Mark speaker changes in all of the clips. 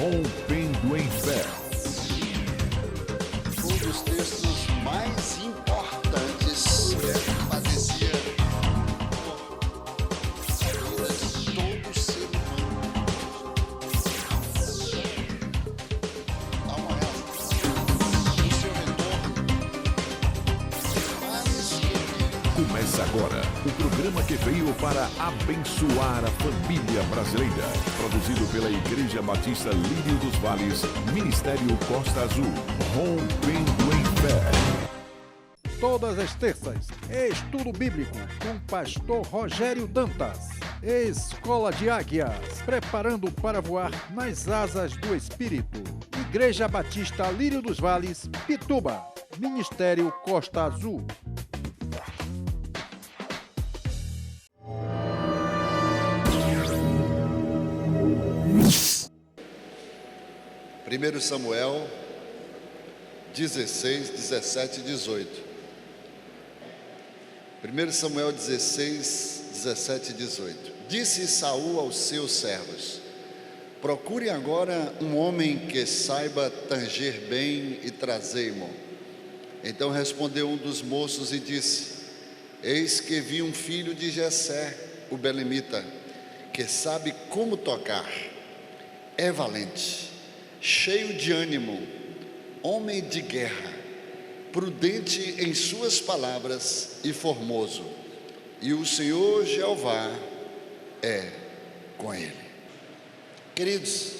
Speaker 1: Rompendo em Fé.
Speaker 2: Um dos textos mais importantes que padecia por a vida de todo ser humano. Há uma reação no seu retorno.
Speaker 1: Começa agora o programa que veio para abençoar a família brasileira. Produzido pela Igreja Batista Lírio dos Vales, Ministério Costa Azul. Rompendo em Fé.
Speaker 3: Todas as terças, estudo bíblico com pastor Rogério Dantas. Escola de Águias, preparando para voar nas asas do Espírito. Igreja Batista Lírio dos Vales, Pituba. Ministério Costa Azul.
Speaker 2: Primeiro Samuel 16, 17 e 18. 1 Samuel 16, 17 e 18. Disse Saul aos seus servos: procurem agora um homem que saiba tanger bem e trazei-mo. Então respondeu um dos moços e disse: eis que vi um filho de Jessé, o belemita, que sabe como tocar, é valente, cheio de ânimo, homem de guerra, prudente em suas palavras e formoso, e o Senhor Jeová é com ele. Queridos,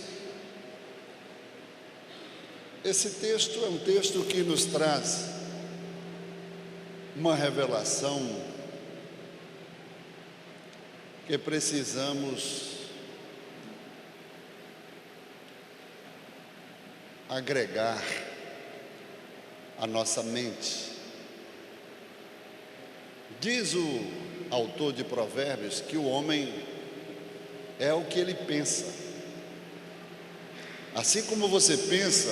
Speaker 2: esse texto é um texto que nos traz uma revelação que precisamos agregar à nossa mente. Diz o autor de Provérbios que o homem é o que ele pensa. Assim como você pensa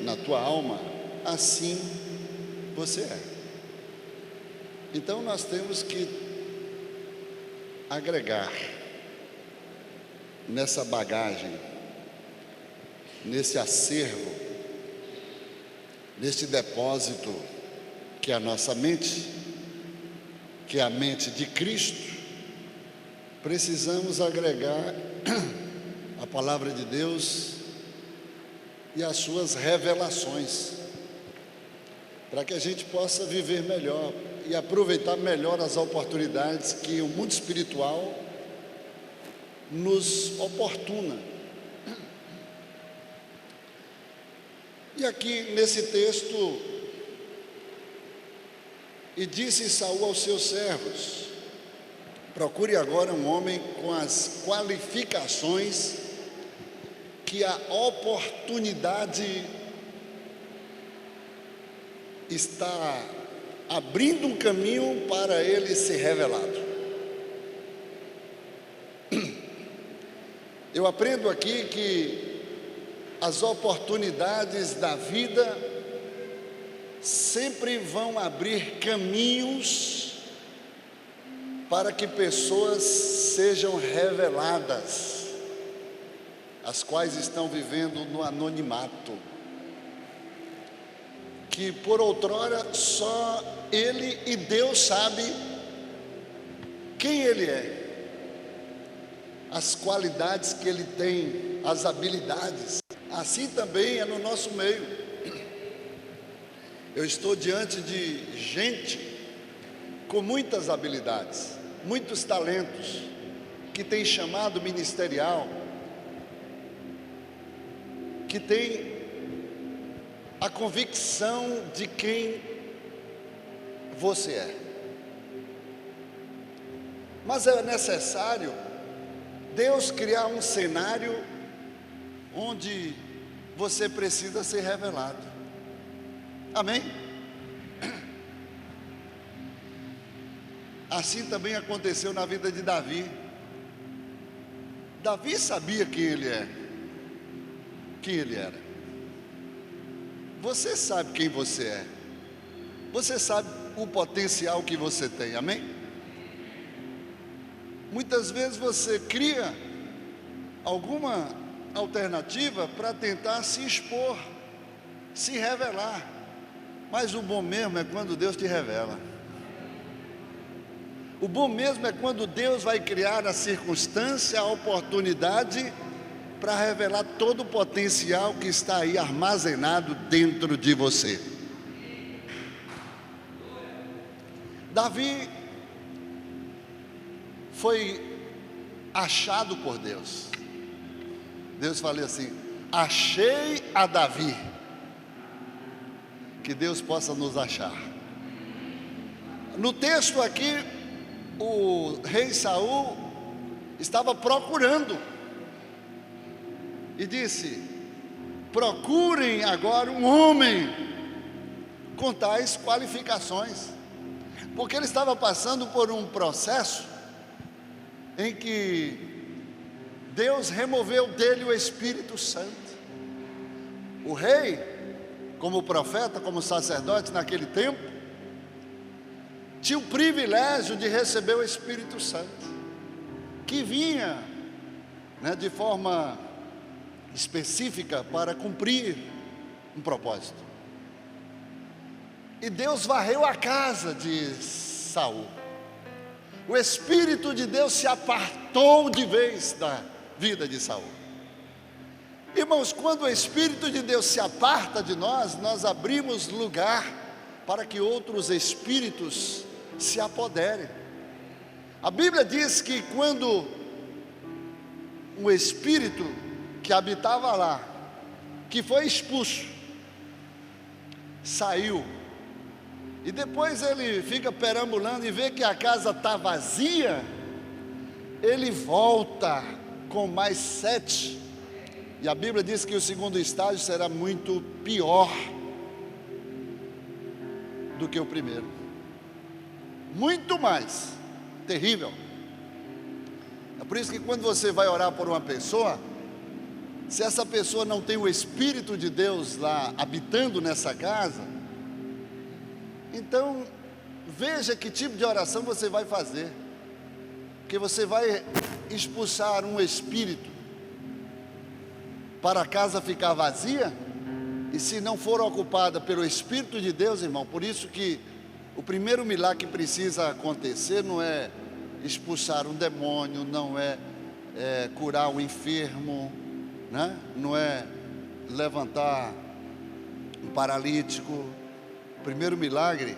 Speaker 2: na tua alma, assim você é. Então nós temos que agregar nessa bagagem, nesse acervo, neste depósito que é a nossa mente, que é a mente de Cristo. Precisamos agregar a palavra de Deus e as suas revelações, para que a gente possa viver melhor e aproveitar melhor as oportunidades que o mundo espiritual nos oportuna. E aqui nesse texto, e disse Saul aos seus servos: procure agora um homem com as qualificações que a oportunidade está abrindo um caminho para ele ser revelado. Eu aprendo aqui que as oportunidades da vida sempre vão abrir caminhos para que pessoas sejam reveladas, as quais estão vivendo no anonimato, que por outrora só ele e Deus sabe quem ele é, as qualidades que ele tem, as habilidades. Assim também é no nosso meio. Eu estou diante de gente com muitas habilidades, muitos talentos, que tem chamado ministerial, que tem a convicção de quem você é. Mas é necessário Deus criar um cenário onde você precisa ser revelado. Amém? Assim também aconteceu na vida de Davi. Davi sabia quem ele é, quem ele era. Você sabe quem você é. Você sabe o potencial que você tem, amém? Muitas vezes você cria alguma alternativa para tentar se expor, se revelar. Mas o bom mesmo é quando Deus te revela. O bom mesmo é quando Deus vai criar a circunstância, a oportunidade para revelar todo o potencial que está aí armazenado dentro de você. Davi foi achado por Deus. Deus falou assim: achei a Davi. Que Deus possa nos achar. No texto aqui, o rei Saul estava procurando e disse: procurem agora um homem com tais qualificações, porque ele estava passando por um processo em que Deus removeu dele o Espírito Santo. O rei, como profeta, como sacerdote naquele tempo, tinha o privilégio de receber o Espírito Santo, que vinha, de forma específica para cumprir um propósito. E Deus varreu a casa de Saul. O Espírito de Deus se apartou de vez da vida de Saul. Irmãos, quando o Espírito de Deus se aparta de nós, nós abrimos lugar para que outros espíritos se apoderem. A Bíblia diz que quando um espírito que habitava lá, que foi expulso, saiu, e depois ele fica perambulando e vê que a casa está vazia, ele volta com mais 7, e a Bíblia diz que o segundo estágio será muito pior do que o primeiro, muito mais terrível. É por isso que quando você vai orar por uma pessoa, se essa pessoa não tem o Espírito de Deus lá habitando nessa casa, então veja que tipo de oração você vai fazer, porque você vai expulsar um espírito para a casa ficar vazia, e se não for ocupada pelo Espírito de Deus, irmão, por isso que o primeiro milagre que precisa acontecer não é expulsar um demônio, não é curar um enfermo, não é levantar um paralítico. O primeiro milagre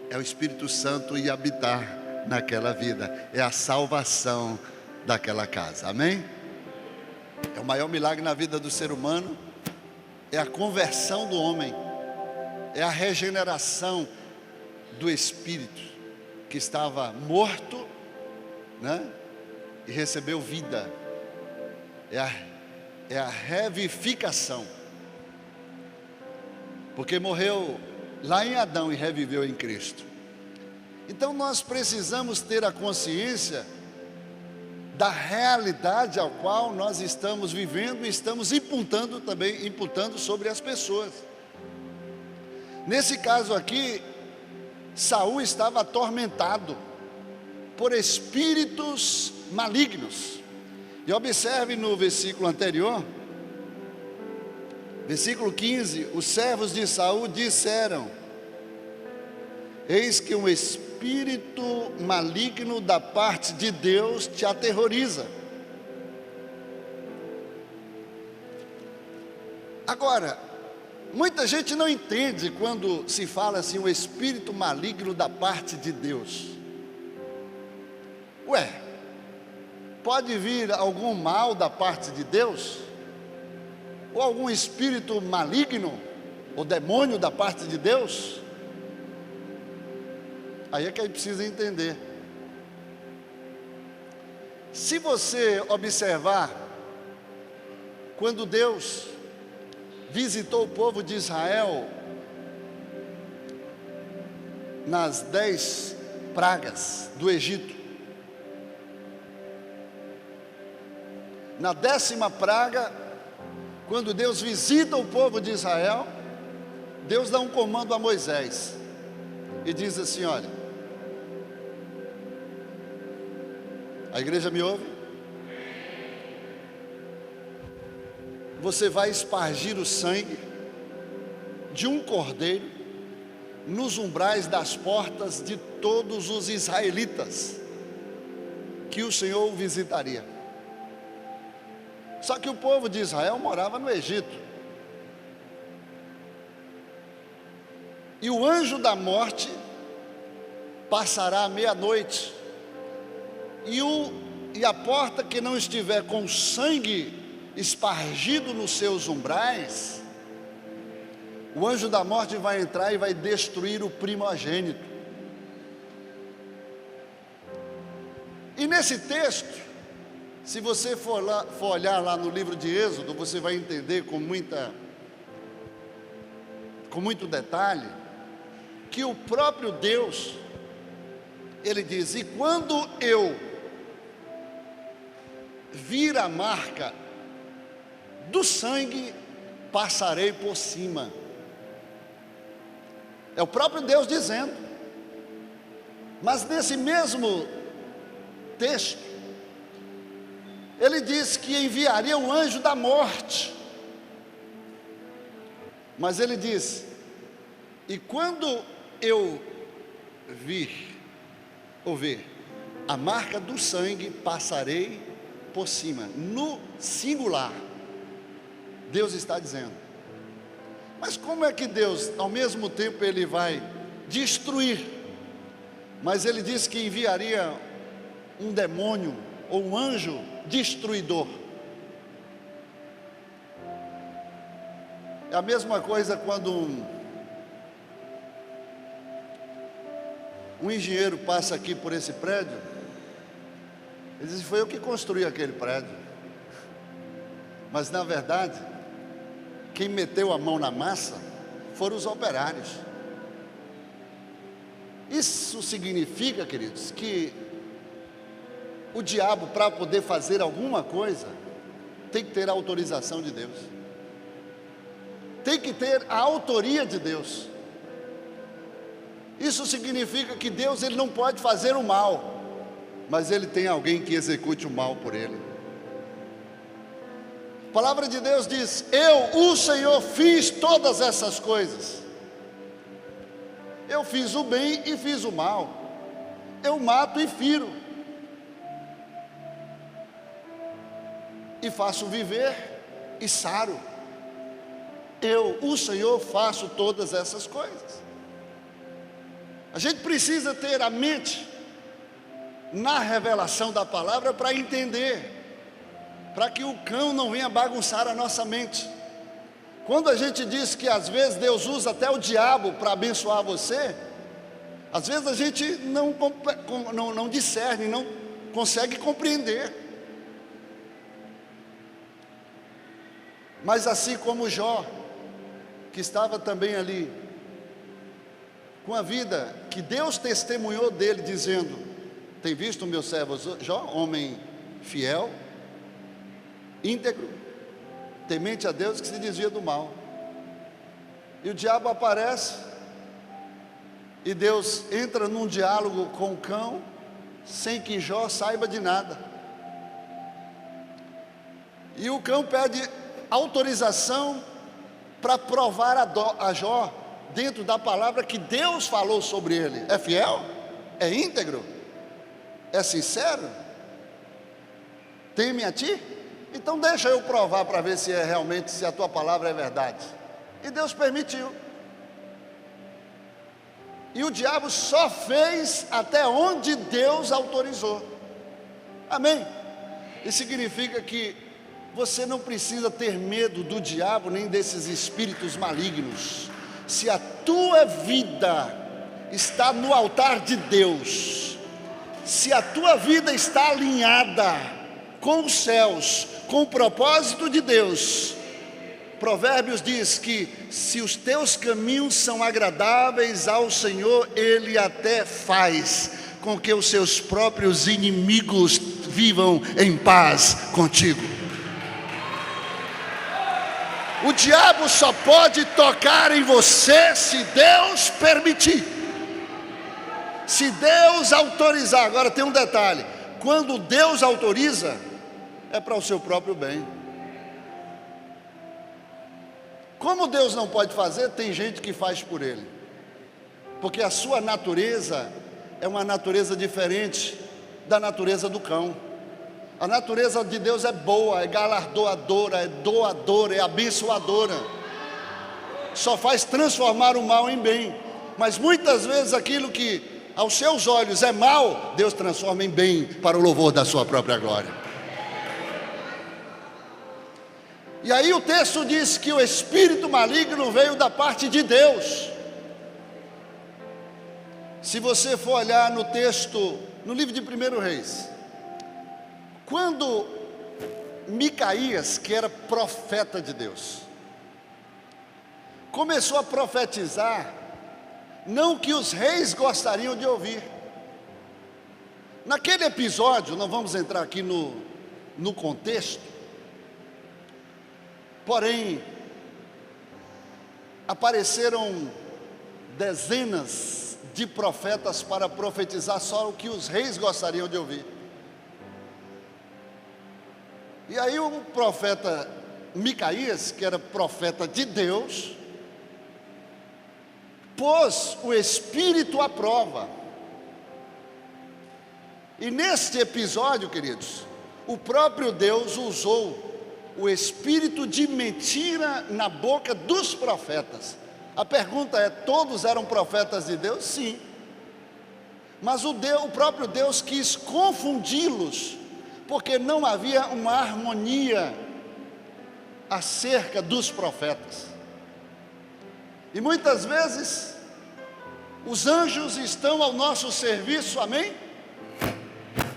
Speaker 2: é o Espírito Santo ir habitar naquela vida, é a salvação daquela casa, amém? É o maior milagre na vida do ser humano, é a conversão do homem, é a regeneração do espírito que estava morto, e recebeu vida, é a revivificação, porque morreu lá em Adão e reviveu em Cristo. Então nós precisamos ter a consciência da realidade ao qual nós estamos vivendo e estamos imputando sobre as pessoas. Nesse caso aqui, Saul estava atormentado por espíritos malignos. E observe no versículo anterior, versículo 15, os servos de Saul disseram: eis que um espírito maligno da parte de Deus te aterroriza. Agora, muita gente não entende quando se fala assim, um espírito maligno da parte de Deus. Pode vir algum mal da parte de Deus? Ou algum espírito maligno, ou demônio da parte de Deus? Aí é que a gente precisa entender. Se você observar, quando Deus visitou o povo de Israel nas 10 pragas do Egito, na 10ª praga, quando Deus visita o povo de Israel, Deus dá um comando a Moisés e diz assim: olha, a igreja me ouve? você vai espargir o sangue de um cordeiro nos umbrais das portas de todos os israelitas que o Senhor visitaria. Só que o povo de Israel morava no Egito. E o anjo da morte passará à meia-noite, e a porta que não estiver com sangue espargido nos seus umbrais, o anjo da morte vai entrar e vai destruir o primogênito. E nesse texto, se você for olhar lá no livro de Êxodo, você vai entender com muito detalhe, que o próprio Deus, Ele diz: e quando eu vir a marca do sangue, passarei por cima. É o próprio Deus dizendo. Mas nesse mesmo texto, Ele diz que enviaria o anjo da morte. Mas Ele diz: e quando eu ver a marca do sangue, passarei por cima. No singular, Deus está dizendo. Mas como é que Deus, ao mesmo tempo, Ele vai destruir, mas Ele disse que enviaria um demônio ou um anjo destruidor? É a mesma coisa quando um engenheiro passa aqui por esse prédio, ele diz: foi eu que construí aquele prédio. Mas na verdade, quem meteu a mão na massa foram os operários. Isso significa, queridos, que o diabo, para poder fazer alguma coisa, tem que ter a autorização de Deus, tem que ter a autoria de Deus. Isso significa que Deus, Ele não pode fazer o mal, mas Ele tem alguém que execute o mal por Ele. A palavra de Deus diz: eu, o Senhor, fiz todas essas coisas. Eu fiz o bem e fiz o mal. Eu mato e firo. E faço viver e saro. Eu, o Senhor, faço todas essas coisas. A gente precisa ter a mente na revelação da palavra para entender, para que o cão não venha bagunçar a nossa mente. Quando a gente diz que às vezes Deus usa até o diabo para abençoar você, às vezes a gente não discerne, não consegue compreender. Mas assim como Jó, que estava também ali, com a vida que Deus testemunhou dele, dizendo: tem visto o meu servo Jó, homem fiel, íntegro, temente a Deus, que se desvia do mal. E o diabo aparece, e Deus entra num diálogo com o cão, sem que Jó saiba de nada. E o cão pede autorização para provar a Jó, dentro da palavra que Deus falou sobre ele. É fiel? É íntegro? É sincero? Teme a ti? Então deixa eu provar para ver se é realmente, se a tua palavra é verdade. E Deus permitiu. E o diabo só fez até onde Deus autorizou. Amém? Isso significa que você não precisa ter medo do diabo nem desses espíritos malignos. Se a tua vida está no altar de Deus, se a tua vida está alinhada com os céus, com o propósito de Deus, Provérbios diz que se os teus caminhos são agradáveis ao Senhor, Ele até faz com que os seus próprios inimigos vivam em paz contigo. O diabo só pode tocar em você se Deus permitir, se Deus autorizar. Agora tem um detalhe: quando Deus autoriza, é para o seu próprio bem. Como Deus não pode fazer, tem gente que faz por Ele, porque a sua natureza é uma natureza diferente da natureza do cão. A natureza de Deus é boa, é galardoadora, é doadora, é abençoadora, só faz transformar o mal em bem. Mas muitas vezes aquilo que aos seus olhos é mal, Deus transforma em bem para o louvor da sua própria glória. E aí o texto diz que o espírito maligno veio da parte de Deus. Se você for olhar no texto, no livro de 1 Reis, quando Micaías, que era profeta de Deus, começou a profetizar, não que os reis gostariam de ouvir. Naquele episódio, não vamos entrar aqui no contexto, porém, apareceram dezenas de profetas para profetizar só o que os reis gostariam de ouvir. E aí o profeta Micaías, que era profeta de Deus, pôs o Espírito à prova. E neste episódio, queridos, o próprio Deus usou o espírito de mentira na boca dos profetas. A pergunta é: todos eram profetas de Deus? Sim. Mas o próprio Deus quis confundi-los, porque não havia uma harmonia acerca dos profetas. E muitas vezes os anjos estão ao nosso serviço, amém?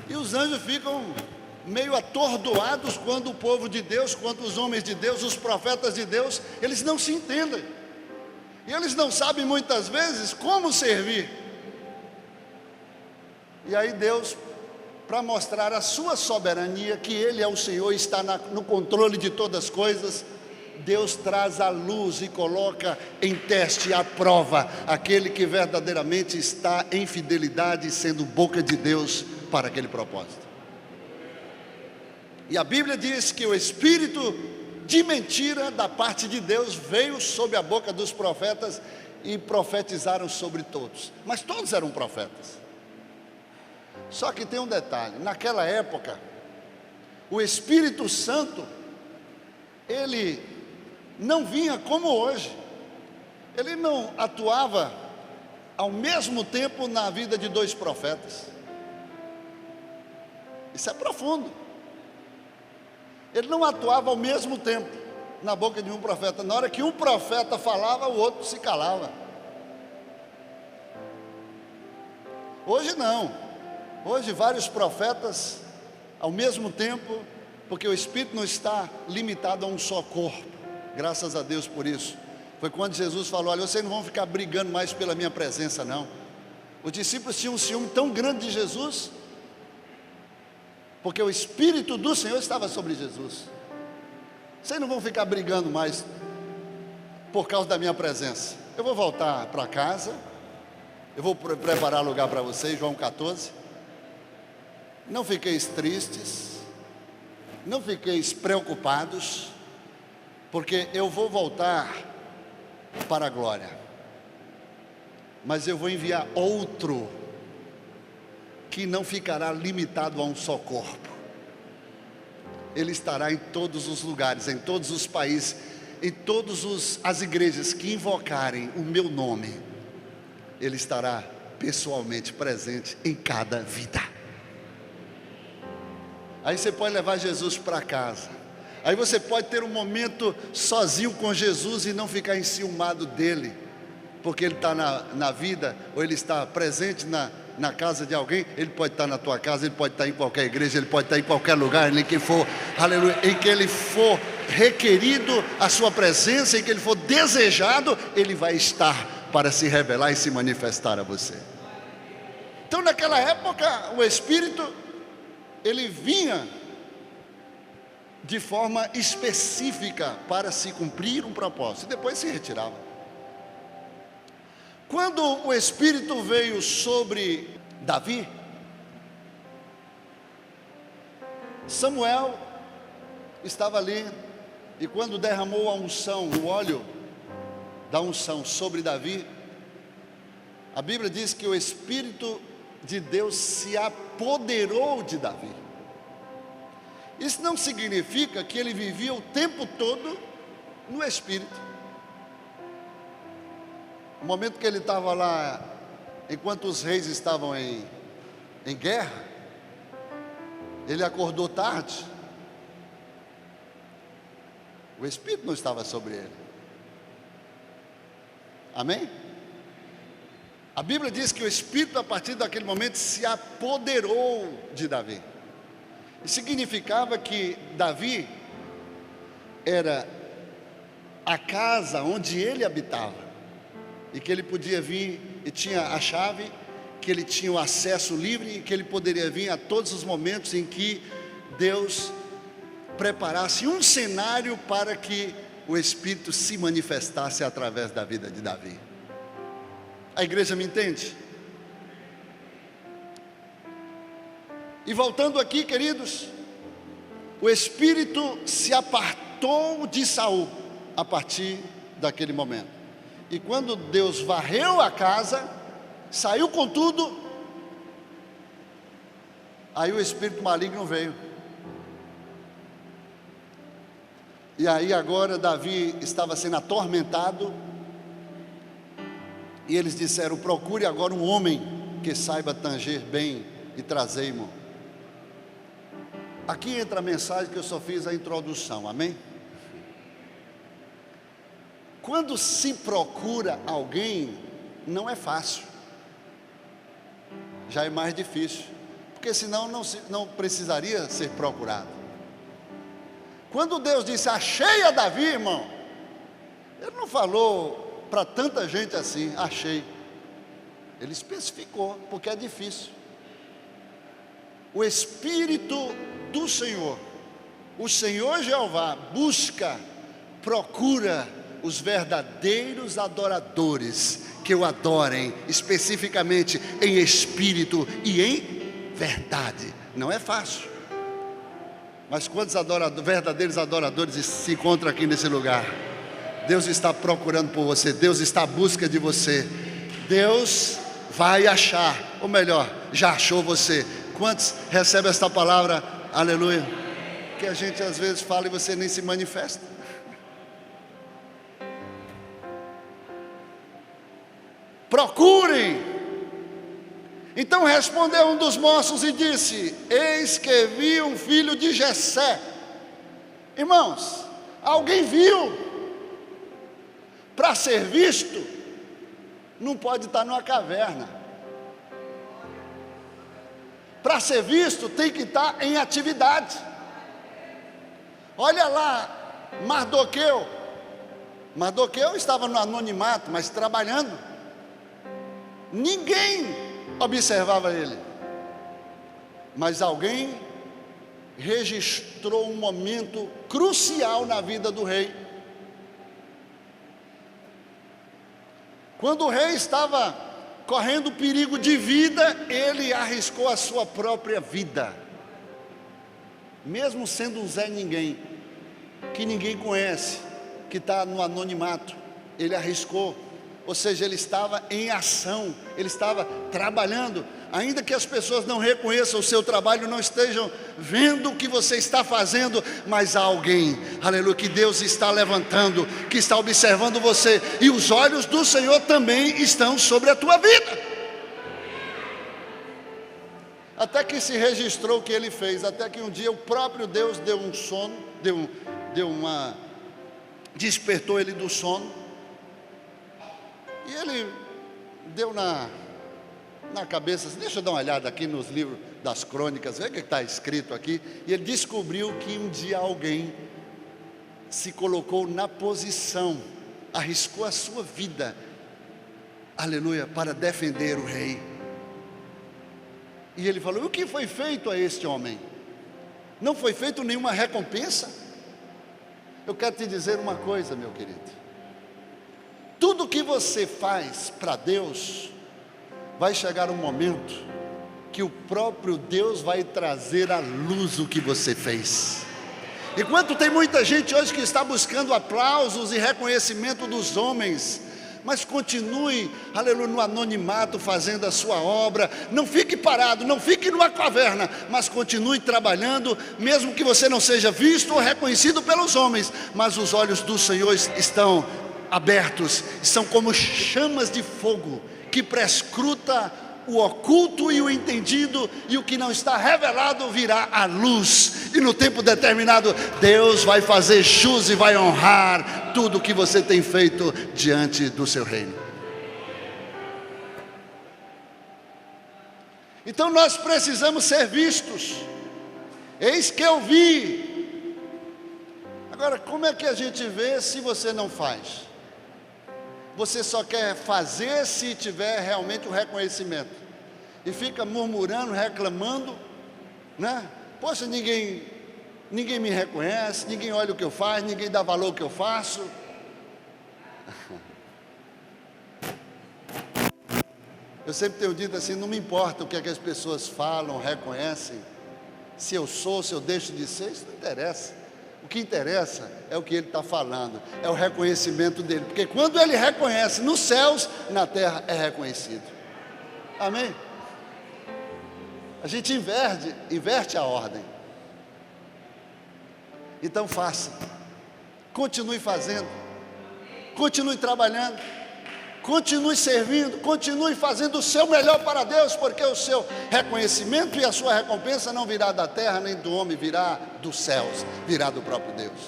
Speaker 2: E os anjos ficam meio atordoados quando o povo de Deus, quando os homens de Deus, os profetas de Deus, eles não se entendem. E eles não sabem muitas vezes como servir. E aí Deus, para mostrar a sua soberania, que Ele é o Senhor, está no controle de todas as coisas, Deus traz à luz e coloca em teste, à prova, aquele que verdadeiramente está em fidelidade, sendo boca de Deus para aquele propósito. E a Bíblia diz que o espírito de mentira da parte de Deus veio sobre a boca dos profetas e profetizaram sobre todos. Mas todos eram profetas. Só que tem um detalhe: naquela época, o Espírito Santo, ele não vinha como hoje. Ele não atuava ao mesmo tempo na vida de dois profetas. Isso é profundo. Ele não atuava ao mesmo tempo na boca de um profeta. Na hora que um profeta falava, o outro se calava. Hoje não. Hoje vários profetas ao mesmo tempo, porque o Espírito não está limitado a um só corpo. Graças a Deus por isso. Foi quando Jesus falou: olha, vocês não vão ficar brigando mais pela minha presença, não. Os discípulos tinham um ciúme tão grande de Jesus, porque o Espírito do Senhor estava sobre Jesus. Vocês não vão ficar brigando mais por causa da minha presença. Eu vou voltar para casa, eu vou preparar lugar para vocês, João 14. Não fiqueis tristes, não fiqueis preocupados, porque eu vou voltar para a glória, mas eu vou enviar outro, que não ficará limitado a um só corpo. Ele estará em todos os lugares, em todos os países, em todas as igrejas que invocarem o meu nome. Ele estará pessoalmente presente em cada vida. Aí você pode levar Jesus para casa. Aí você pode ter um momento sozinho com Jesus e não ficar enciumado dele, porque ele está na vida, ou ele está presente na casa de alguém. Ele pode estar na tua casa, ele pode estar em qualquer igreja, ele pode estar em qualquer lugar em que for, aleluia, em que ele for requerido a sua presença, em que ele for desejado, ele vai estar para se revelar e se manifestar a você. Então naquela época o Espírito, ele vinha de forma específica para se cumprir um propósito, e depois se retirava. Quando o Espírito veio sobre Davi, Samuel estava ali E quando derramou a unção, o óleo da unção sobre Davi, a Bíblia diz que o Espírito de Deus se apoderou de Davi. Isso não significa que ele vivia o tempo todo no Espírito. No momento que ele estava lá, enquanto os reis estavam em guerra, ele acordou tarde, o Espírito não estava sobre ele. Amém? A Bíblia diz que o Espírito, a partir daquele momento, se apoderou de Davi. E significava que Davi era a casa onde ele habitava, e que ele podia vir e tinha a chave, que ele tinha o acesso livre, e que ele poderia vir a todos os momentos em que Deus preparasse um cenário para que o Espírito se manifestasse através da vida de Davi. A igreja me entende? E voltando aqui, queridos, o Espírito se apartou de Saul a partir daquele momento. E quando Deus varreu a casa, saiu com tudo, aí o espírito maligno veio. E aí agora Davi estava sendo atormentado, e eles disseram: procure agora um homem que saiba tanger bem e trazei-mo. Aqui entra a mensagem que eu só fiz a introdução, amém? Quando se procura alguém, não é fácil, já é mais difícil, porque senão não precisaria ser procurado. Quando Deus disse: achei a Davi, irmão, Ele não falou para tanta gente assim, achei. Ele especificou, porque é difícil. O Espírito do Senhor, o Senhor Jeová, procura os verdadeiros adoradores, que o adorem especificamente em espírito e em verdade. Não é fácil, mas quantos verdadeiros adoradores se encontram aqui nesse lugar? Deus está procurando por você, Deus está à busca de você. Deus vai achar, ou melhor, já achou você. Quantos recebem esta palavra? Aleluia. Que a gente às vezes fala e você nem se manifesta. Procurem. Então respondeu um dos moços e disse: eis que vi um filho de Jessé. Irmãos, alguém viu? Para ser visto, não pode estar numa caverna. Para ser visto, tem que estar em atividade. Olha lá, Mardoqueu estava no anonimato, mas trabalhando. Ninguém observava ele, mas alguém registrou um momento crucial na vida do rei. Quando o rei estava correndo perigo de vida, ele arriscou a sua própria vida, mesmo sendo um Zé Ninguém, que ninguém conhece, que está no anonimato. Ele arriscou, ou seja, ele estava em ação, ele estava trabalhando, ainda que as pessoas não reconheçam o seu trabalho, não estejam vendo o que você está fazendo, mas há alguém, aleluia, que Deus está levantando, que está observando você, e os olhos do Senhor também estão sobre a tua vida. Até que se registrou o que ele fez, até que um dia o próprio Deus deu um sono, despertou ele do sono, e ele deu na cabeça, deixa eu dar uma olhada aqui nos livros das crônicas, ver o que está escrito aqui, e ele descobriu que um dia alguém se colocou na posição, arriscou a sua vida, aleluia, para defender o rei. E ele falou: o que foi feito a este homem? Não foi feito nenhuma recompensa? Eu quero te dizer uma coisa, meu querido: tudo que você faz para Deus, vai chegar um momento que o próprio Deus vai trazer à luz o que você fez. Enquanto tem muita gente hoje que está buscando aplausos e reconhecimento dos homens, mas continue, aleluia, no anonimato fazendo a sua obra. Não fique parado, não fique numa caverna, mas continue trabalhando, mesmo que você não seja visto ou reconhecido pelos homens, mas os olhos do Senhor estão abertos, são como chamas de fogo que prescruta o oculto e o entendido, e o que não está revelado virá à luz, e no tempo determinado Deus vai fazer jus e vai honrar tudo o que você tem feito diante do seu reino. Então nós precisamos ser vistos. Eis que eu vi. Agora, como é que a gente vê se você não faz? Você só quer fazer se tiver realmente o reconhecimento, e fica murmurando, reclamando, né? Poxa, ninguém me reconhece, ninguém olha o que eu faço, ninguém dá valor ao que eu faço. Eu sempre tenho dito assim, não me importa o que é que as pessoas falam, reconhecem, se eu sou, se eu deixo de ser, isso não interessa. O que interessa é o que ele está falando, é o reconhecimento dele, porque quando ele reconhece nos céus, na terra é reconhecido. Amém? A gente inverte a ordem. Então faça, continue fazendo, continue trabalhando, continue servindo, continue fazendo o seu melhor para Deus, porque o seu reconhecimento e a sua recompensa não virá da terra nem do homem, virá dos céus, virá do próprio Deus.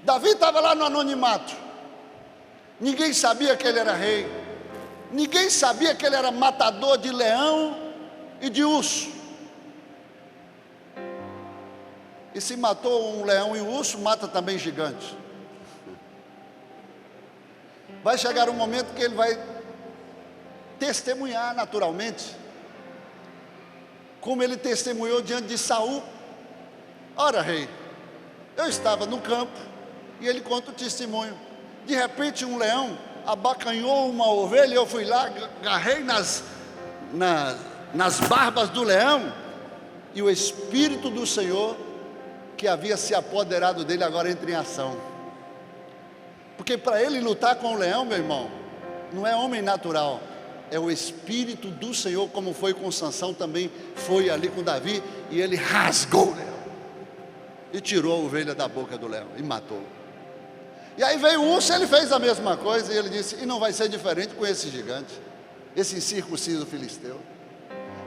Speaker 2: Davi estava lá no anonimato, ninguém sabia que ele era rei, ninguém sabia que ele era matador de leão e de urso. E se matou um leão e um urso, mata também gigante. Vai chegar um momento que ele vai testemunhar naturalmente, como ele testemunhou diante de Saul. Ora, rei, eu estava no campo, e ele conta o testemunho. De repente um leão abacanhou uma ovelha, eu fui lá, agarrei nas barbas do leão, e o Espírito do Senhor, que havia se apoderado dele, agora entra em ação. Porque para ele lutar com o leão, meu irmão, não é homem natural, é o Espírito do Senhor, como foi com Sansão, também foi ali com Davi, e ele rasgou o leão, e tirou a ovelha da boca do leão, e matou. E aí veio o urso, ele fez a mesma coisa, e ele disse, e não vai ser diferente com esse gigante, esse incircunciso filisteu.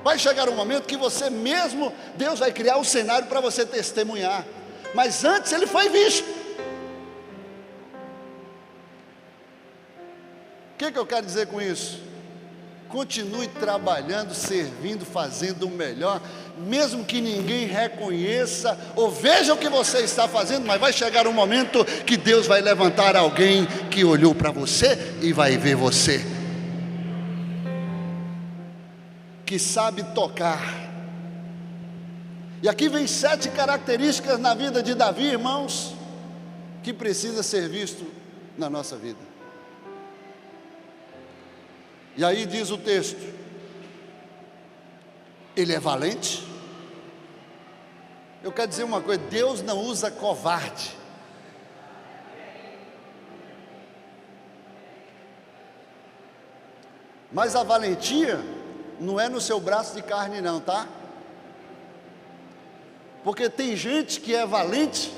Speaker 2: Vai chegar um momento que você mesmo, Deus vai criar o cenário para você testemunhar, mas antes ele foi visto. O que eu quero dizer com isso? Continue trabalhando, servindo, fazendo o melhor, mesmo que ninguém reconheça ou veja o que você está fazendo, mas vai chegar um momento que Deus vai levantar alguém que olhou para você e vai ver você, que sabe tocar. E aqui vem 7 características na vida de Davi, irmãos, que precisa ser visto na nossa vida. E aí diz o texto, ele é valente. Eu quero dizer uma coisa, Deus não usa covarde. Mas a valentia não é no seu braço de carne não, tá? Porque tem gente que é valente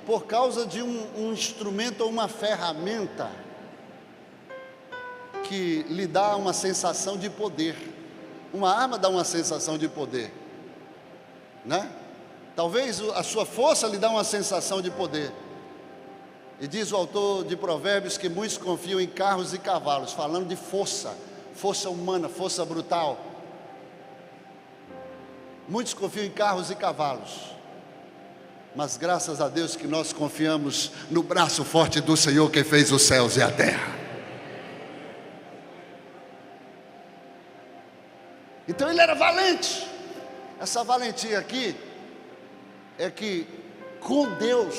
Speaker 2: por causa de um instrumento ou uma ferramenta que lhe dá uma sensação de poder. Uma arma dá uma sensação de poder, né? Talvez a sua força lhe dá uma sensação de poder. E diz o autor de Provérbios que muitos confiam em carros e cavalos, falando de força, força humana, força brutal. Muitos confiam em carros e cavalos, mas graças a Deus que nós confiamos no braço forte do Senhor, que fez os céus e a terra. Então ele era valente. Essa valentia aqui é que com Deus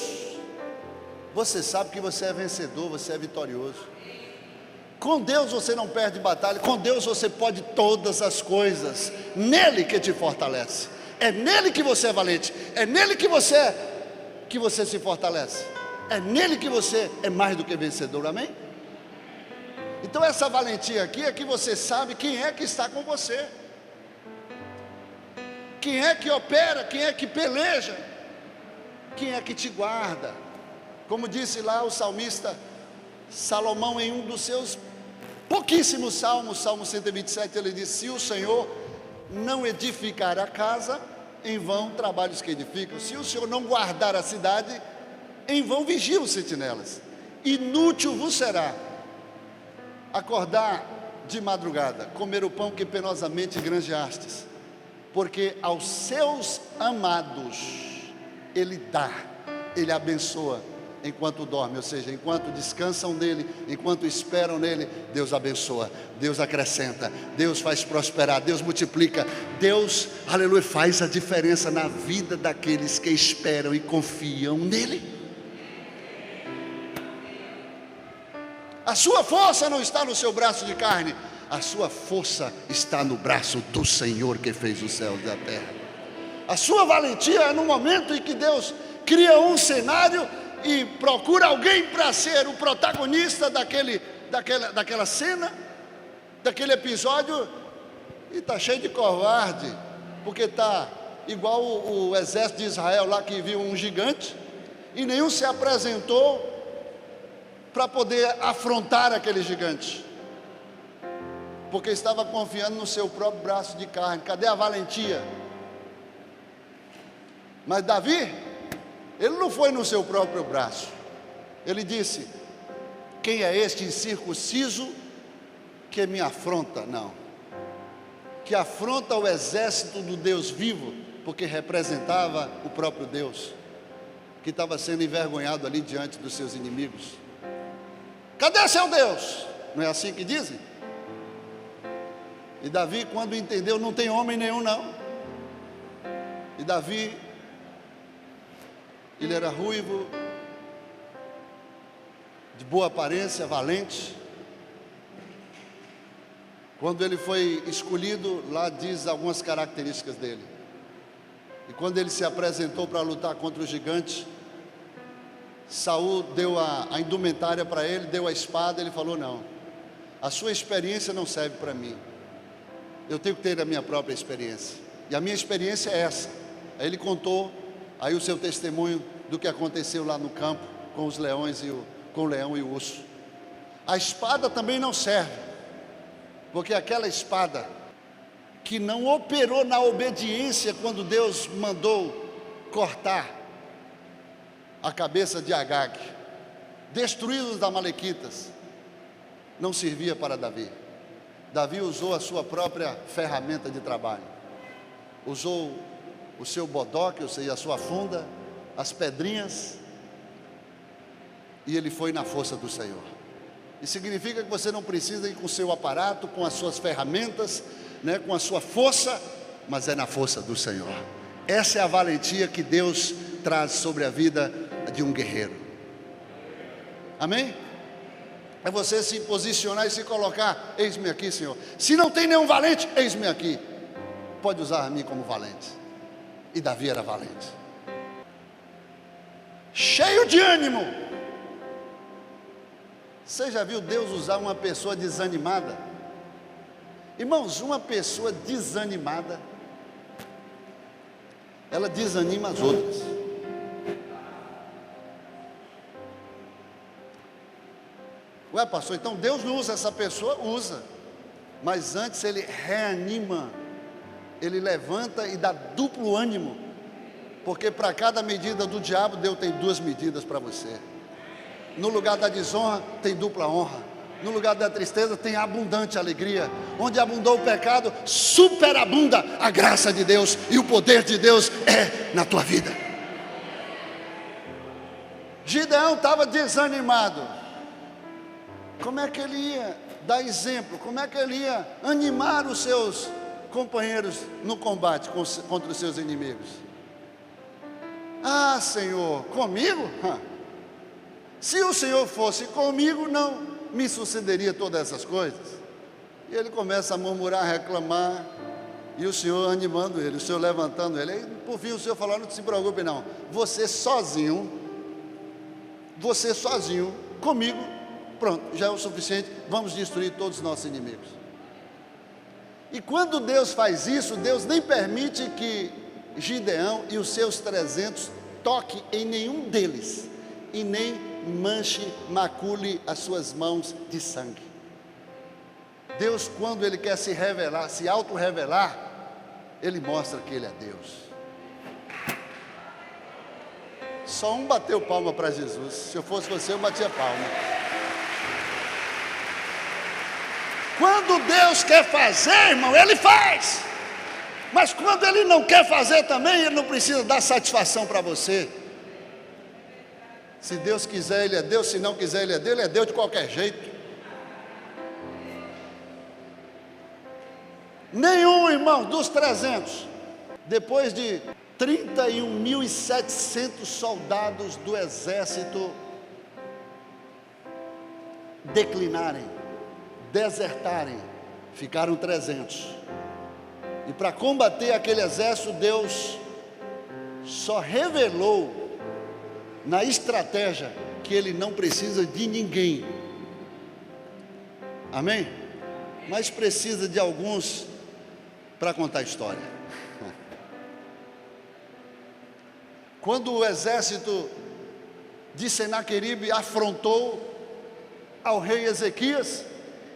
Speaker 2: você sabe que você é vencedor, você é vitorioso. Com Deus você não perde batalha, com Deus você pode todas as coisas, nele que te fortalece. É nele que você é valente. É nele que você se fortalece. É nele que você é mais do que vencedor, amém? Então essa valentia aqui é que você sabe quem é que está com você, quem é que opera, quem é que peleja, quem é que te guarda. Como disse lá o salmista Salomão em um dos seus pouquíssimos salmos, Salmo 127, ele disse: se o Senhor não edificar a casa, em vão trabalhos que edificam. Se o Senhor não guardar a cidade, em vão vigiam os sentinelas. Inútil vos será acordar de madrugada, comer o pão que penosamente granjeastes, porque aos seus amados Ele dá, Ele abençoa enquanto dorme, ou seja, enquanto descansam nele, enquanto esperam nele, Deus abençoa, Deus acrescenta, Deus faz prosperar, Deus multiplica, Deus, aleluia, faz a diferença na vida daqueles que esperam e confiam nele. A sua força não está no seu braço de carne, a sua força está no braço do Senhor que fez os céus e a terra. A sua valentia é no momento em que Deus cria um cenário e procura alguém para ser o protagonista daquela cena, daquele episódio, e está cheio de covarde, porque está igual o exército de Israel lá, que viu um gigante, e nenhum se apresentou para poder afrontar aquele gigante, porque estava confiando no seu próprio braço de carne. Cadê a valentia? Mas Davi, ele não foi no seu próprio braço. Ele disse: quem é este incircunciso que me afronta? Não, que afronta o exército do Deus vivo, porque representava o próprio Deus, que estava sendo envergonhado ali diante dos seus inimigos. Cadê seu Deus? Não é assim que dizem? E Davi, quando entendeu, não tem homem nenhum não. E Davi, ele era ruivo, de boa aparência, valente. Quando ele foi escolhido, lá diz algumas características dele. E quando ele se apresentou para lutar contra o gigante, Saul deu a indumentária para ele, deu a espada. Ele falou: não, a sua experiência não serve para mim, eu tenho que ter a minha própria experiência, e a minha experiência é essa. Aí ele contou aí o seu testemunho do que aconteceu lá no campo com os leões com o leão e o urso. A espada também não serve, porque aquela espada que não operou na obediência quando Deus mandou cortar a cabeça de Agag, destruir os amalequitas, não servia para Davi. Davi usou a sua própria ferramenta de trabalho, usou o seu bodoque, ou seja, a sua funda, as pedrinhas, e ele foi na força do Senhor. Isso significa que você não precisa ir com o seu aparato, com as suas ferramentas, né, com a sua força, mas é na força do Senhor. Essa é a valentia que Deus traz sobre a vida de um guerreiro. Amém? É você se posicionar e se colocar: eis-me aqui, Senhor. Se não tem nenhum valente, eis-me aqui, pode usar a mim como valente. E Davi era valente, cheio de ânimo. Você já viu Deus usar uma pessoa desanimada? Irmãos, uma pessoa desanimada, ela desanima as outras. Ué, pastor, então Deus não usa essa pessoa? Usa, mas antes Ele reanima, Ele levanta e dá duplo ânimo, porque para cada medida do diabo, Deus tem duas medidas para você. No lugar da desonra, tem dupla honra. No lugar da tristeza, tem abundante alegria. Onde abundou o pecado, superabunda a graça de Deus, e o poder de Deus é na tua vida. Gideão estava desanimado. Como é que ele ia dar exemplo? Como é que ele ia animar os seus companheiros no combate contra os seus inimigos? Ah, Senhor, comigo? Se o Senhor fosse comigo, não me sucederia todas essas coisas. E ele começa a murmurar, reclamar, E o Senhor animando ele, o Senhor levantando ele. Aí, por fim, o Senhor falou: não se preocupe não, você sozinho, comigo, pronto, já é o suficiente, vamos destruir todos os nossos inimigos. E quando Deus faz isso, Deus nem permite que Gideão e os seus 300 toque em nenhum deles, e nem manche, macule as suas mãos de sangue. Deus, quando Ele quer se revelar, se auto-revelar, Ele mostra que Ele é Deus. Só um bateu palma para Jesus. Se eu fosse você, eu batia palma. Quando Deus quer fazer, irmão, Ele faz. Mas quando Ele não quer fazer também, Ele não precisa dar satisfação para você. Se Deus quiser, Ele é Deus. Se não quiser, Ele é Deus de qualquer jeito. Nenhum, irmão, dos 300, depois de 31.700 soldados do exército declinarem, desertarem, ficaram 300. E para combater aquele exército, Deus só revelou na estratégia que Ele não precisa de ninguém. Amém? Mas precisa de alguns para contar a história. Quando o exército de Senaqueribe afrontou ao rei Ezequias,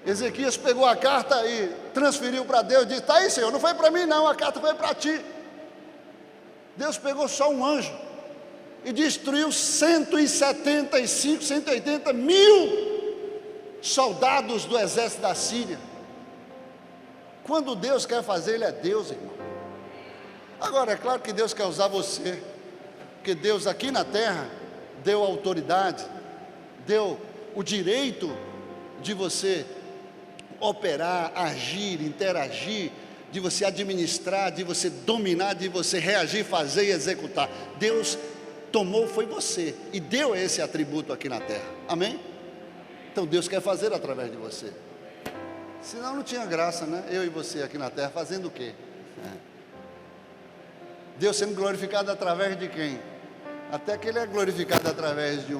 Speaker 2: Ezequias pegou a carta e transferiu para Deus, disse: está aí, Senhor, não foi para mim não, a carta foi para ti. Deus pegou só um anjo e destruiu 180 mil soldados do exército da Síria. Quando Deus quer fazer, Ele é Deus, irmão. Agora, é claro que Deus quer usar você, porque Deus aqui na terra deu autoridade, deu o direito de você operar, agir, interagir, de você administrar, de você dominar, de você reagir, fazer e executar. Deus tomou, foi você, e deu esse atributo aqui na terra. Amém? Então Deus quer fazer através de você. Senão não tinha graça, né? Eu e você aqui na terra fazendo o quê? Deus sendo glorificado através de quem? Até que Ele é glorificado através de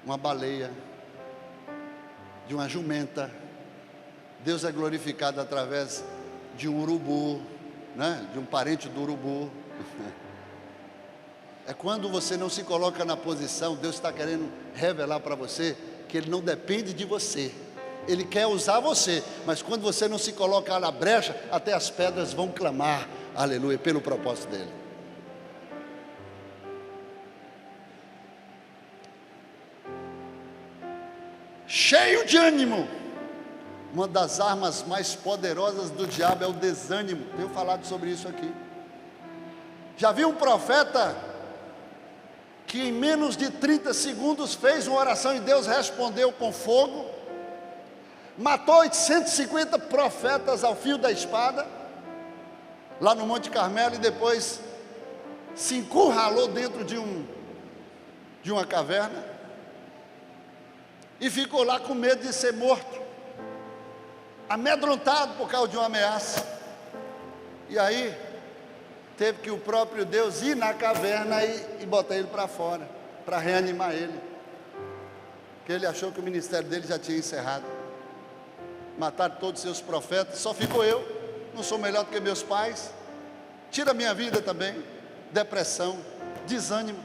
Speaker 2: uma baleia, de uma jumenta. Deus é glorificado através de um urubu, né? De um parente do urubu. É quando você não se coloca na posição, Deus está querendo revelar para você que Ele não depende de você. Ele quer usar você, mas quando você não se colocar na brecha, até as pedras vão clamar, aleluia, pelo propósito dEle. Cheio de ânimo. Uma das armas mais poderosas do diabo é o desânimo. Tenho falado sobre isso aqui. Já viu um profeta que em menos de 30 segundos fez uma oração e Deus respondeu com fogo? Matou 850 profetas ao fio da espada, lá no Monte Carmelo, e depois se encurralou dentro de uma caverna, e ficou lá com medo de ser morto, amedrontado por causa de uma ameaça. E aí teve que o próprio Deus ir na caverna e botar ele para fora, para reanimar ele, porque ele achou que o ministério dele já tinha encerrado. Mataram todos os seus profetas, só ficou eu, não sou melhor do que meus pais, tira a minha vida também, depressão, desânimo.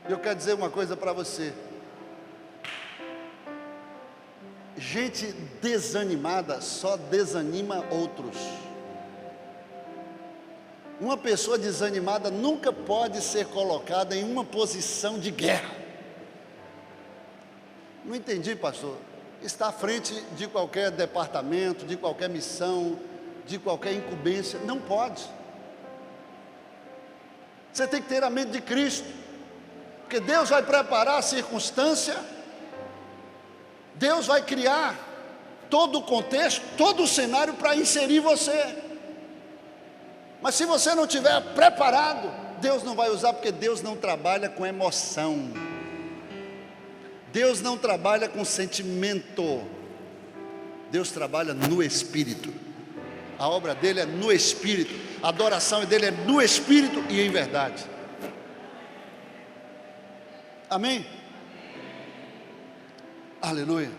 Speaker 2: Eu quero dizer uma coisa para você: gente desanimada só desanima outros. Uma pessoa desanimada nunca pode ser colocada em uma posição de guerra. Não entendi, pastor. Está à frente de qualquer departamento, de qualquer missão, de qualquer incumbência. Não pode. Você tem que ter a mente de Cristo, porque Deus vai preparar a circunstância, Deus vai criar todo o contexto, todo o cenário para inserir você. Mas se você não estiver preparado, Deus não vai usar, porque Deus não trabalha com emoção. Deus não trabalha com sentimento. Deus trabalha no Espírito. A obra dele é no Espírito. A adoração dele é no Espírito e em verdade. Amém? Aleluia.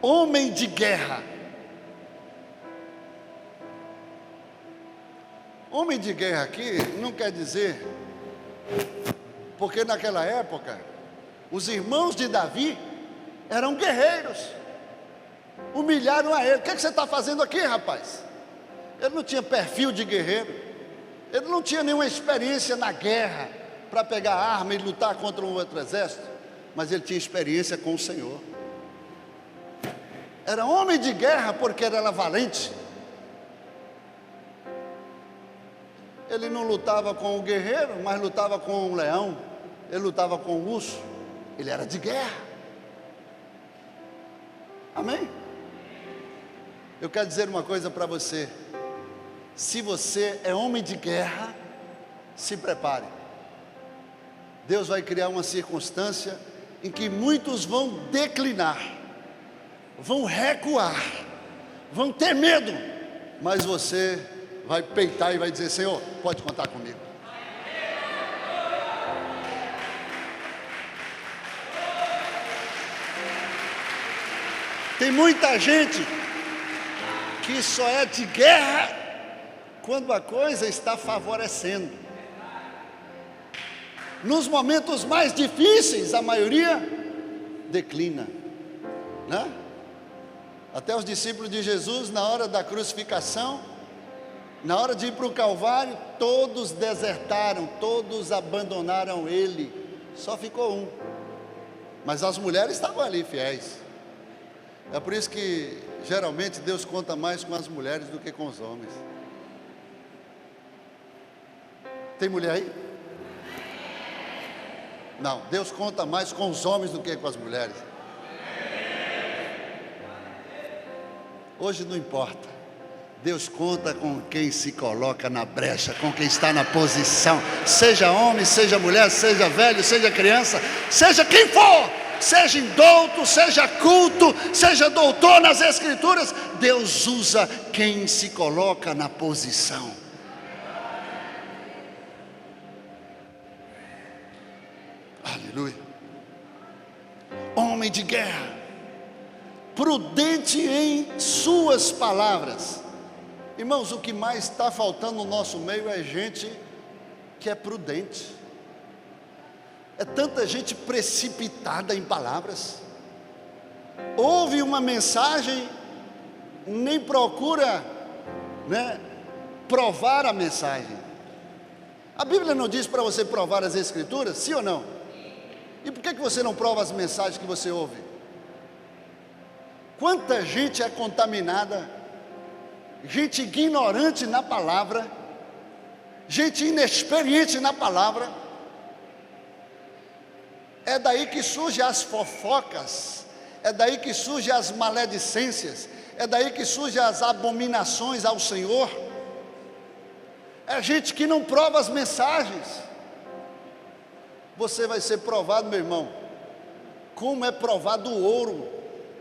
Speaker 2: Homem de guerra. Homem de guerra aqui não quer dizer, porque naquela época os irmãos de Davi eram guerreiros, humilharam a ele. O que você está fazendo aqui, rapaz? Ele não tinha perfil de guerreiro, ele não tinha nenhuma experiência na guerra para pegar arma e lutar contra um outro exército, mas ele tinha experiência com o Senhor. Era homem de guerra porque ele era valente. Ele não lutava com o guerreiro, mas lutava com o leão, ele lutava com o urso, ele era de guerra. Amém? Eu quero dizer uma coisa para você: se você é homem de guerra, se prepare. Deus vai criar uma circunstância em que muitos vão declinar, vão recuar, vão ter medo, mas você vai peitar e vai dizer: Senhor, pode contar comigo. Tem muita gente que só é de guerra quando a coisa está favorecendo. Nos momentos mais difíceis, a maioria declina, né? Até os discípulos de Jesus, na hora da crucificação, na hora de ir para o Calvário, todos desertaram, todos abandonaram ele, só ficou um. Mas as mulheres estavam ali fiéis. É por isso que geralmente Deus conta mais com as mulheres do que com os homens. Tem mulher aí? Não, Deus conta mais com os homens do que com as mulheres. Hoje não importa. Deus conta com quem se coloca na brecha, com quem está na posição, seja homem, seja mulher, seja velho, seja criança, seja quem for, seja indouto, seja culto, seja doutor nas Escrituras, Deus usa quem se coloca na posição. Aleluia. Homem de guerra, prudente em suas palavras. Irmãos, o que mais está faltando no nosso meio é gente que é prudente. É tanta gente precipitada em palavras. Ouve uma mensagem, nem procura, provar a mensagem. A Bíblia não diz para você provar as Escrituras, sim ou não? E por que você não prova as mensagens que você ouve? Quanta gente é contaminada, gente ignorante na palavra, gente inexperiente na palavra. É daí que surgem as fofocas, é daí que surgem as maledicências, é daí que surgem as abominações ao Senhor. É gente que não prova as mensagens. Você vai ser provado, meu irmão, como é provado o ouro.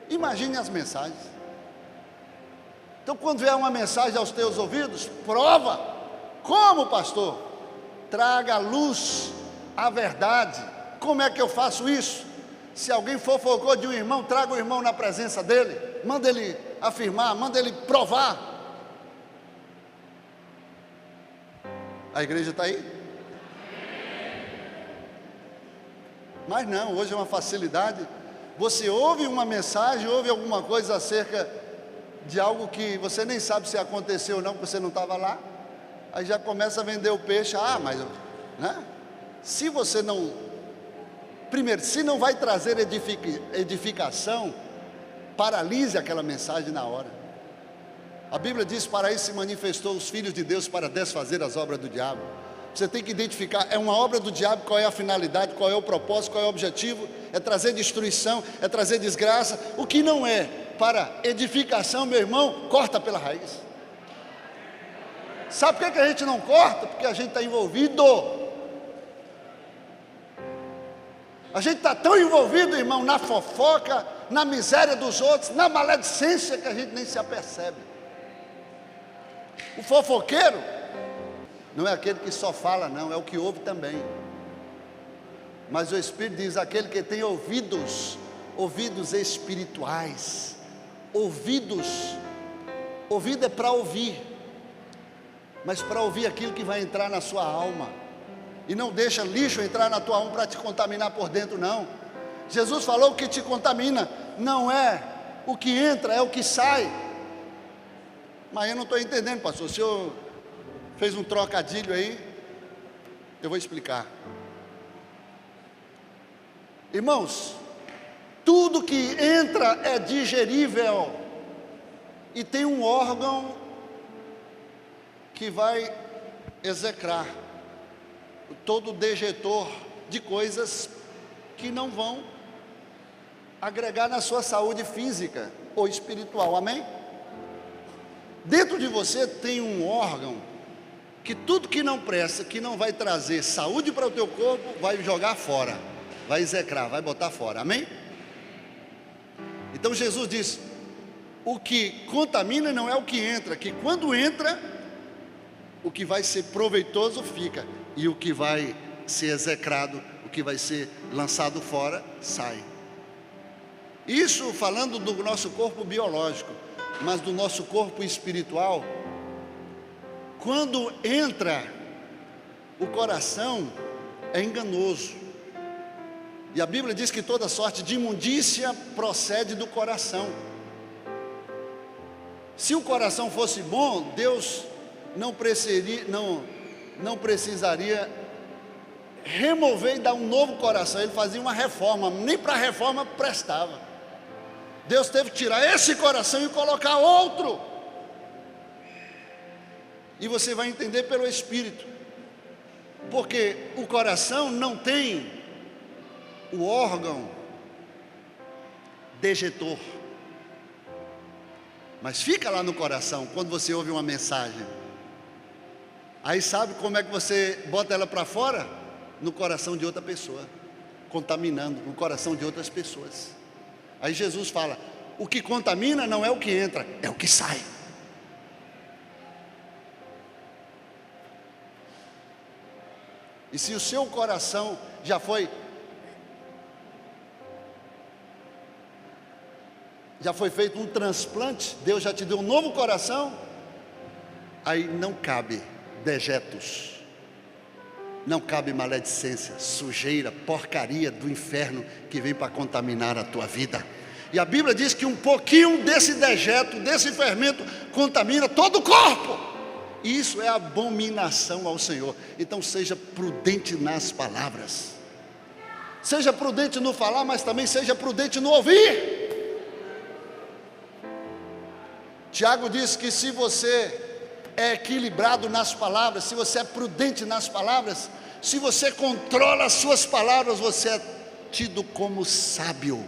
Speaker 2: Imagine as mensagens. Então, quando vier uma mensagem aos teus ouvidos, prova. Como, pastor? Traga à luz a verdade. Como é que eu faço isso? Se alguém fofocou de um irmão, traga o irmão na presença dele, manda ele afirmar, manda ele provar. A igreja está aí? Mas não, hoje é uma facilidade. Você ouve uma mensagem, ouve alguma coisa acerca de algo que você nem sabe se aconteceu ou não, porque você não estava lá. Aí já começa a vender o peixe. Mas, se você não... Primeiro, se não vai trazer edificação, paralise aquela mensagem na hora. A Bíblia diz: para isso se manifestou os filhos de Deus, para desfazer as obras do diabo. Você tem que identificar, é uma obra do diabo, qual é a finalidade, qual é o propósito, qual é o objetivo. É trazer destruição, é trazer desgraça. O que não é para edificação, meu irmão, corta pela raiz. Sabe por que a gente não corta? Porque a gente está envolvido. A gente está tão envolvido, irmão, na fofoca, na miséria dos outros, na maledicência que a gente nem se apercebe. O fofoqueiro não é aquele que só fala, não, é o que ouve também. Mas o Espírito diz, aquele que tem ouvidos espirituais, ouvido é para ouvir, mas para ouvir aquilo que vai entrar na sua alma, e não deixa lixo entrar na tua alma para te contaminar por dentro, não. Jesus falou que te contamina, não é o que entra, é o que sai. Mas eu não estou entendendo, pastor, o senhor fez um trocadilho aí, eu vou explicar. Irmãos, tudo que entra é digerível, e tem um órgão que vai execrar todo dejetor de coisas que não vão agregar na sua saúde física ou espiritual, amém? Dentro de você tem um órgão que tudo que não presta, que não vai trazer saúde para o teu corpo, vai jogar fora, vai execrar, vai botar fora, amém? Então Jesus diz, o que contamina não é o que entra, que quando entra, o que vai ser proveitoso fica, e o que vai ser execrado, o que vai ser lançado fora, sai. Isso falando do nosso corpo biológico, mas do nosso corpo espiritual, quando entra o coração, é enganoso. E a Bíblia diz que toda sorte de imundícia procede do coração. Se o coração fosse bom, Deus não precisaria remover e dar um novo coração. Ele fazia uma reforma, nem para a reforma prestava. Deus teve que tirar esse coração e colocar outro. E você vai entender pelo Espírito, porque o coração não tem o órgão dejetor, mas fica lá no coração quando você ouve uma mensagem. Aí sabe como é que você bota ela para fora? No coração de outra pessoa, contaminando o coração de outras pessoas. Aí Jesus fala, o que contamina não é o que entra, é o que sai. E se o seu coração já foi feito um transplante, Deus já te deu um novo coração, aí não cabe dejetos, não cabe maledicência, sujeira, porcaria do inferno que vem para contaminar a tua vida. E a Bíblia diz que um pouquinho desse dejeto, desse fermento, contamina todo o corpo. Isso é abominação ao Senhor. Então seja prudente nas palavras, seja prudente no falar, mas também seja prudente no ouvir. Tiago diz que se você é equilibrado nas palavras, se você é prudente nas palavras, se você controla as suas palavras, você é tido como sábio.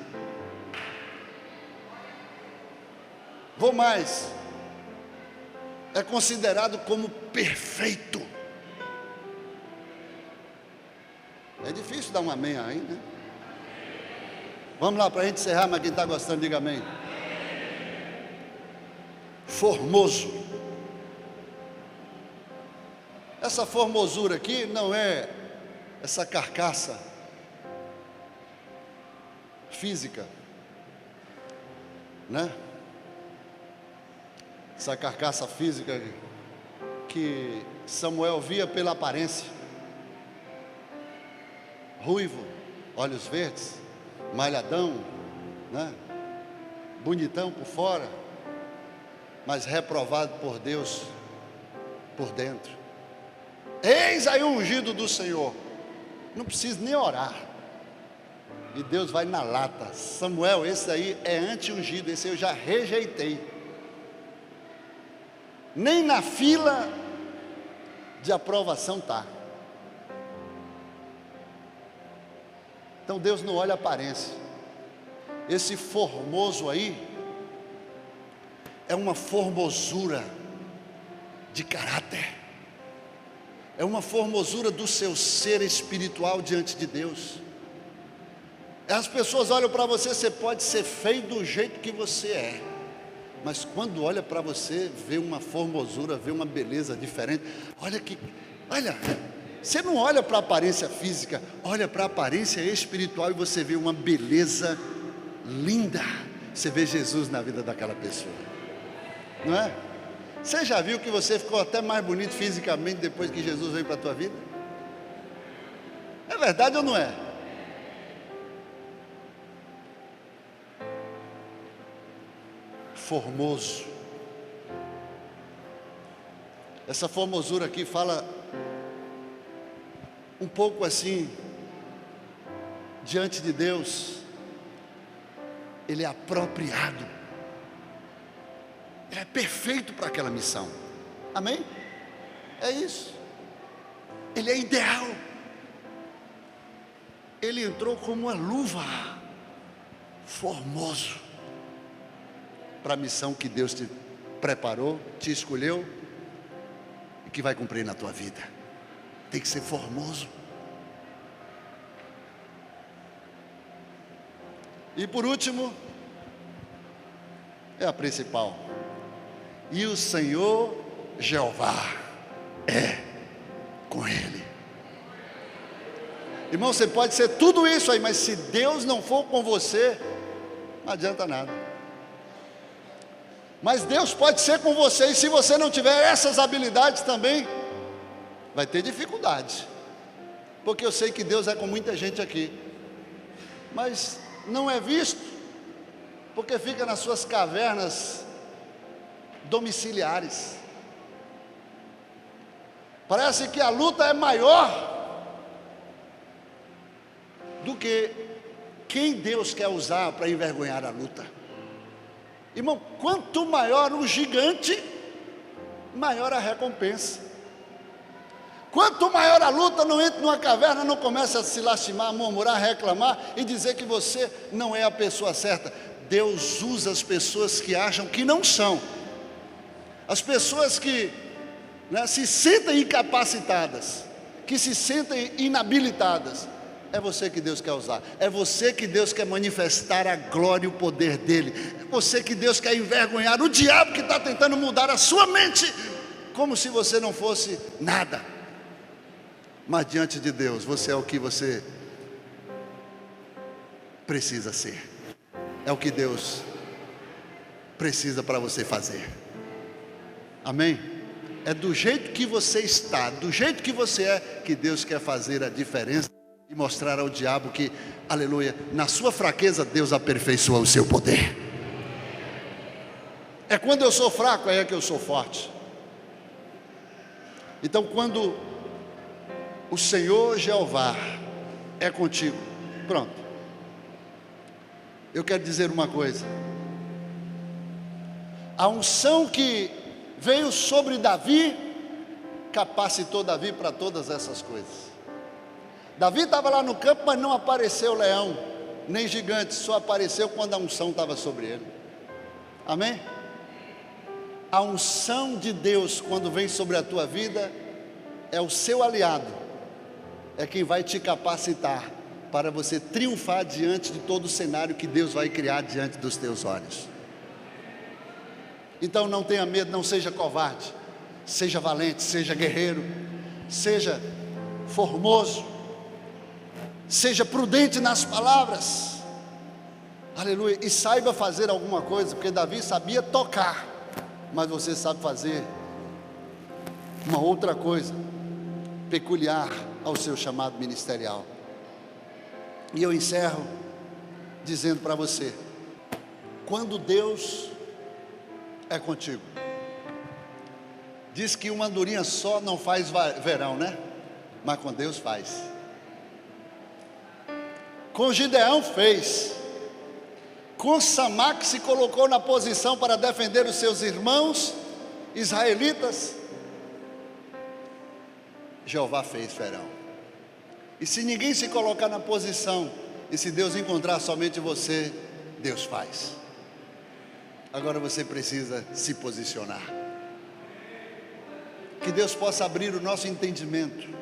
Speaker 2: Vou mais, é considerado como perfeito. É difícil dar um amém aí, né? Vamos lá, para a gente encerrar, mas quem está gostando, diga amém. Formoso. Essa formosura aqui não é essa carcaça física, né? Essa carcaça física que Samuel via pela aparência. Ruivo, olhos verdes, malhadão, né? Bonitão por fora, mas reprovado por Deus por dentro. Eis aí o ungido do Senhor. Não precisa nem orar, e Deus vai na lata. Samuel, esse aí é anti-ungido, esse eu já rejeitei. Nem na fila de aprovação está. Então Deus não olha a aparência. Esse formoso aí é uma formosura de caráter, é uma formosura do seu ser espiritual diante de Deus, As pessoas olham para você, você pode ser feio do jeito que você é, mas quando olha para você, vê uma formosura, vê uma beleza diferente. Olha, você não olha para a aparência física, olha para a aparência espiritual e você vê uma beleza linda. Você vê Jesus na vida daquela pessoa, não é? Você já viu que você ficou até mais bonito fisicamente depois que Jesus veio para a tua vida? É verdade ou não é? Formoso. Essa formosura aqui fala um pouco assim, diante de Deus, ele é apropriado, ele é perfeito para aquela missão, amém? É isso, ele é ideal, ele entrou como uma luva, formoso, para a missão que Deus te preparou, te escolheu e que vai cumprir na tua vida. Tem que ser formoso. E por último, é a principal: e o Senhor Jeová é com ele. Irmão, você pode ser tudo isso aí, mas se Deus não for com você, não adianta nada. Mas Deus pode ser com você, e se você não tiver essas habilidades também, vai ter dificuldade, porque eu sei que Deus é com muita gente aqui, mas não é visto, porque fica nas suas cavernas domiciliares. Parece que a luta é maior do que quem Deus quer usar para envergonhar a luta. Irmão, quanto maior o gigante, maior a recompensa. Quanto maior a luta, não entre numa caverna, não comece a se lastimar, murmurar, reclamar e dizer que você não é a pessoa certa. Deus usa as pessoas que acham que não são, as pessoas que se sentem incapacitadas, que se sentem inabilitadas. É você que Deus quer usar, é você que Deus quer manifestar a glória e o poder dele, é você que Deus quer envergonhar o diabo que está tentando mudar a sua mente, como se você não fosse nada. Mas diante de Deus, você é o que você precisa ser, é o que Deus precisa para você fazer, amém? É do jeito que você está, do jeito que você é, que Deus quer fazer a diferença e mostrar ao diabo que, aleluia, na sua fraqueza Deus aperfeiçoa o seu poder. É quando eu sou fraco, é que eu sou forte. Então quando o Senhor Jeová é contigo, pronto. Eu quero dizer uma coisa: a unção que veio sobre Davi capacitou Davi para todas essas coisas. Davi estava lá no campo, mas não apareceu leão, nem gigante, só apareceu quando a unção estava sobre ele, amém? A unção de Deus, quando vem sobre a tua vida, é o seu aliado, é quem vai te capacitar para você triunfar diante de todo o cenário que Deus vai criar diante dos teus olhos. Então não tenha medo, não seja covarde, seja valente, seja guerreiro, seja formoso, seja prudente nas palavras, aleluia, e saiba fazer alguma coisa, porque Davi sabia tocar, mas você sabe fazer uma outra coisa peculiar ao seu chamado ministerial. E eu encerro dizendo para você: quando Deus é contigo, diz que uma andorinha só não faz verão, né? Mas com Deus faz. Com Gideão fez, com Samá, que se colocou na posição para defender os seus irmãos israelitas, Jeová fez verão. E se ninguém se colocar na posição, e se Deus encontrar somente você, Deus faz. Agora você precisa se posicionar. Que Deus possa abrir o nosso entendimento,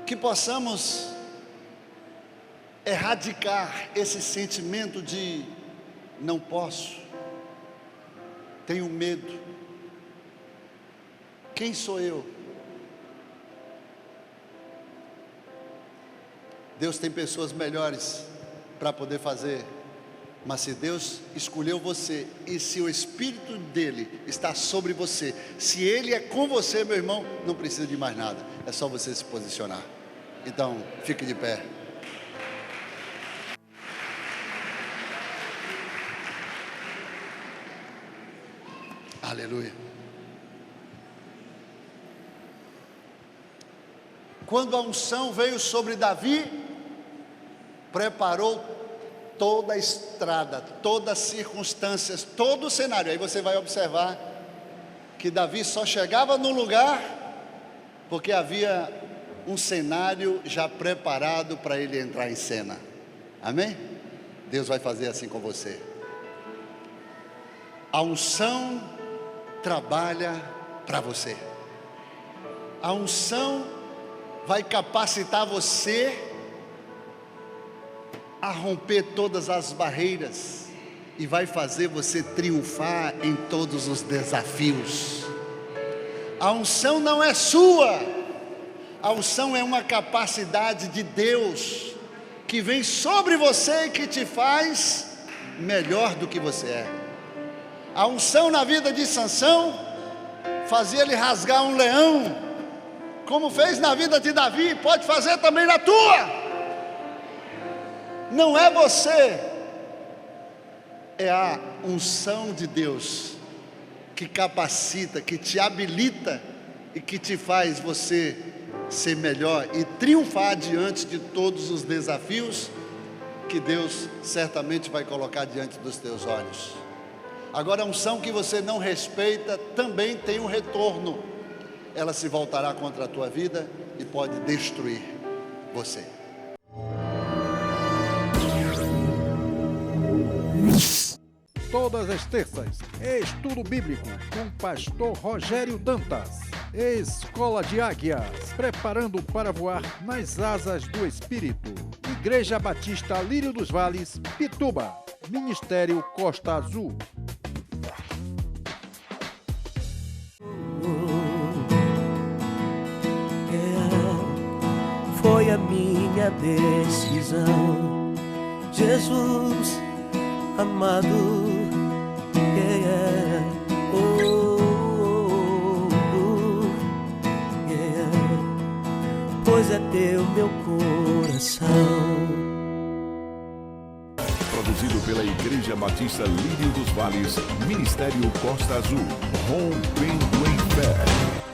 Speaker 2: que possamos erradicar esse sentimento de não posso, tenho medo. Quem sou eu? Deus tem pessoas melhores para poder fazer, mas se Deus escolheu você, e se o Espírito dele está sobre você, se ele é com você, meu irmão, não precisa de mais nada, é só você se posicionar. Então, fique de pé. Aleluia. Quando a unção veio sobre Davi, preparou toda a estrada, todas as circunstâncias, todo o cenário. Aí você vai observar que Davi só chegava no lugar porque havia um cenário já preparado para ele entrar em cena. Amém? Deus vai fazer assim com você. A unção trabalha para você. A unção vai capacitar você a romper todas as barreiras e vai fazer você triunfar em todos os desafios. A unção não é sua, a unção é uma capacidade de Deus que vem sobre você e que te faz melhor do que você é. A unção na vida de Sansão fazia ele rasgar um leão, como fez na vida de Davi, pode fazer também na tua. Não é você, é a unção de Deus que capacita, que te habilita e que te faz você ser melhor e triunfar diante de todos os desafios que Deus certamente vai colocar diante dos teus olhos. Agora, a unção que você não respeita também tem um retorno. Ela se voltará contra a tua vida e pode destruir você.
Speaker 3: Todas as terças, estudo bíblico com pastor Rogério Dantas. Escola de Águias, preparando para voar nas asas do Espírito. Igreja Batista Lírio dos Vales, Pituba. Ministério Costa Azul.
Speaker 4: Foi a minha decisão, Jesus amado, pois é teu meu coração.
Speaker 1: Produzido pela Igreja Batista Lírio dos Vales, Ministério Costa Azul, rompendo em fé.